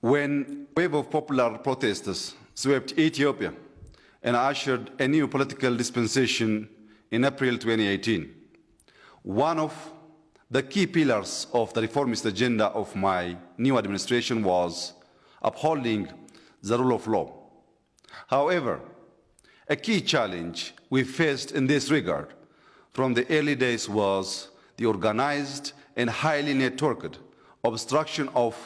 When a wave of popular protesters swept Ethiopia and ushered a new political dispensation in April 2018, one of the key pillars of the reformist agenda of my new administration was upholding the rule of law. However, a key challenge we faced in this regard from the early days was the organized and highly networked obstruction of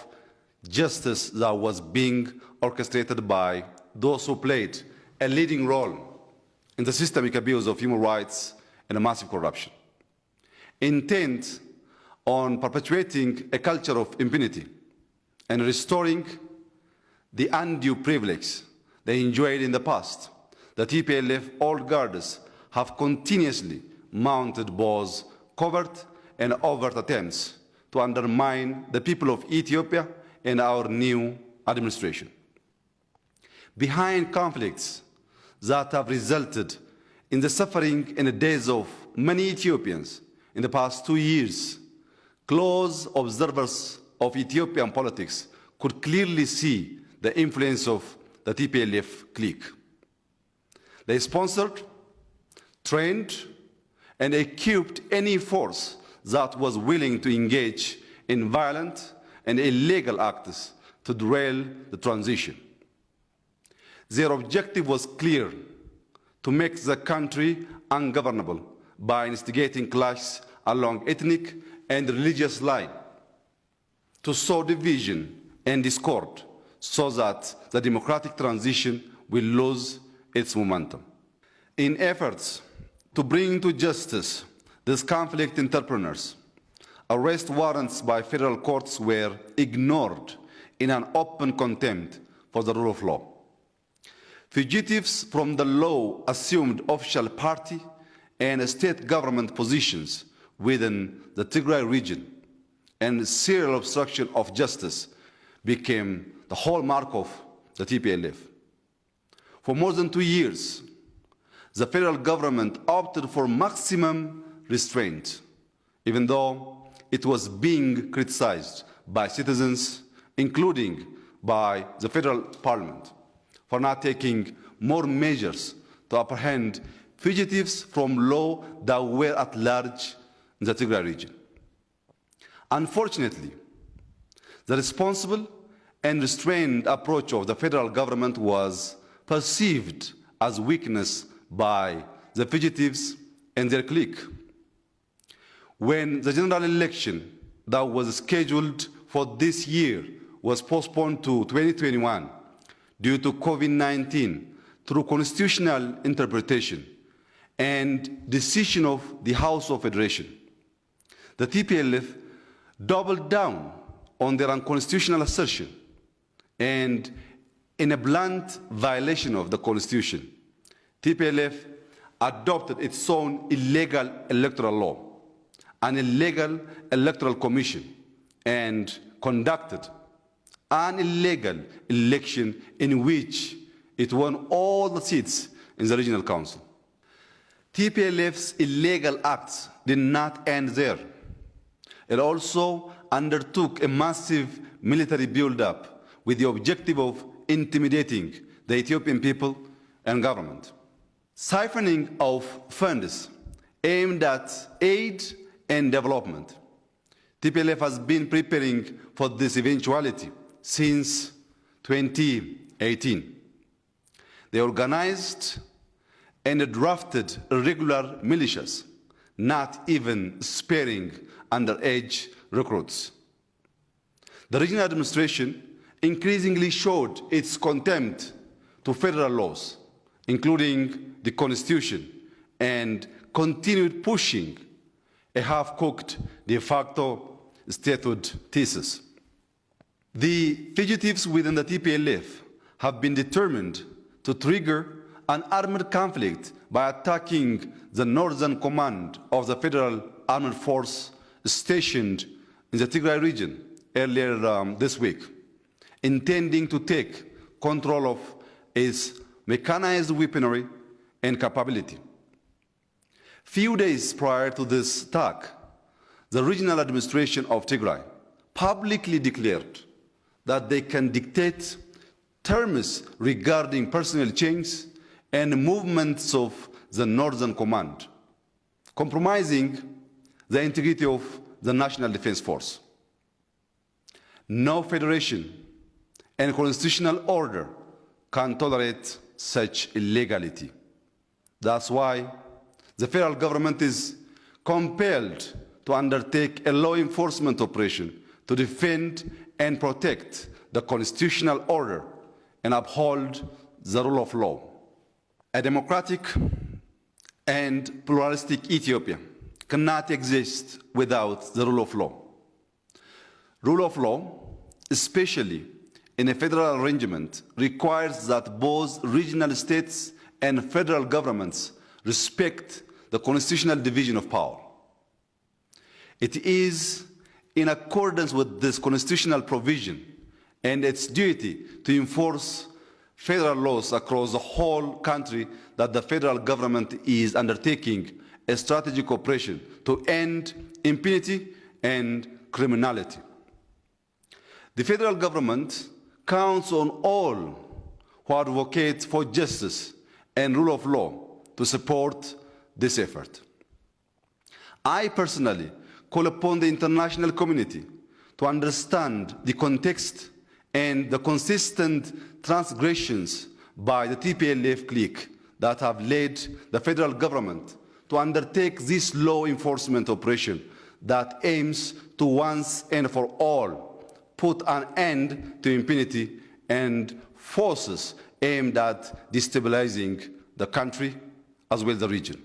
justice that was being orchestrated by those who played a leading role in the systemic abuse of human rights and massive corruption. Intent on perpetuating a culture of impunity and restoring the undue privilege they enjoyed in the past, the TPLF old guards have continuously mounted both covert and overt attempts to undermine the people of Ethiopia and our new administration. Behind conflicts that have resulted in the suffering and the deaths of many Ethiopians in the past 2 years, close observers of Ethiopian politics could clearly see the influence of the TPLF clique. They sponsored, trained, and equipped any force that was willing to engage in violent and illegal acts to derail the transition. Their objective was clear: to make the country ungovernable by instigating clashes along ethnic and religious lines, to sow division and discord so that the democratic transition will lose its momentum. In efforts to bring to justice these conflict entrepreneurs, arrest warrants by federal courts were ignored in an open contempt for the rule of law. Fugitives from the law assumed official party and state government positions within the Tigray region, and serial obstruction of justice became the hallmark of the TPLF. For more than 2 years, the federal government opted for maximum restraint, even though it was being criticized by citizens, including by the federal parliament, for not taking more measures to apprehend fugitives from law that were at large in the Tigray region. Unfortunately, the responsible and restrained approach of the federal government was perceived as weakness by the fugitives and their clique. When the general election that was scheduled for this year was postponed to 2021 due to COVID-19 through constitutional interpretation and decision of the House of Federation, the TPLF doubled down on their unconstitutional assertion, and in a blunt violation of the Constitution, TPLF adopted its own illegal electoral law, an illegal electoral commission, and conducted an illegal election in which it won all the seats in the regional council. TPLF's illegal acts did not end there. It also undertook a massive military build-up with the objective of intimidating the Ethiopian people and government. Siphoning of funds aimed at aid and development. TPLF has been preparing for this eventuality since 2018. They organized and drafted irregular militias, not even sparing underage recruits. The regional administration increasingly showed its contempt to federal laws, including the Constitution, and continued pushing a half-cooked de facto statehood thesis. The fugitives within the TPLF have been determined to trigger an armed conflict by attacking the northern command of the federal armed force stationed in the Tigray region earlier this week, intending to take control of its mechanized weaponry and capability. Few days prior to this attack, the regional administration of Tigray publicly declared that they can dictate terms regarding personnel change and movements of the Northern Command, compromising the integrity of the National Defense Force. No federation and constitutional order can tolerate such illegality. That's why the federal government is compelled to undertake a law enforcement operation to defend and protect the constitutional order and uphold the rule of law. A democratic and pluralistic Ethiopia cannot exist without the rule of law. Rule of law, especially in a federal arrangement, requires that both regional states and federal governments respect the constitutional division of power. It is in accordance with this constitutional provision and its duty to enforce federal laws across the whole country that the federal government is undertaking a strategic operation to end impunity and criminality. The federal government counts on all who advocate for justice and rule of law to support this effort. I personally call upon the international community to understand the context and the consistent transgressions by the TPLF clique that have led the federal government to undertake this law enforcement operation that aims to once and for all put an end to impunity and forces aimed at destabilizing the country as well as the region.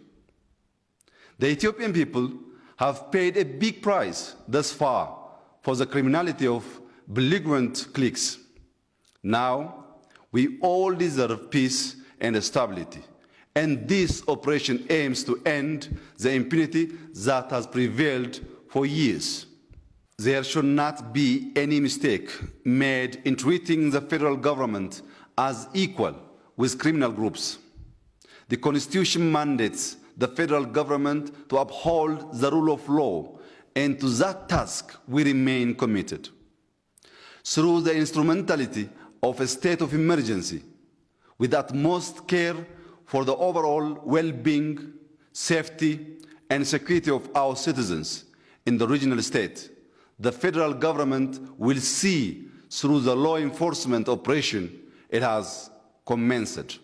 The Ethiopian people have paid a big price thus far for the criminality of belligerent cliques. Now, we all deserve peace and stability, and this operation aims to end the impunity that has prevailed for years. There should not be any mistake made in treating the federal government as equal with criminal groups. The Constitution mandates the federal government to uphold the rule of law, and to that task we remain committed. Through the instrumentality of a state of emergency, with utmost care for the overall well-being, safety, and security of our citizens in the regional state, the federal government will see through the law enforcement operation it has commenced.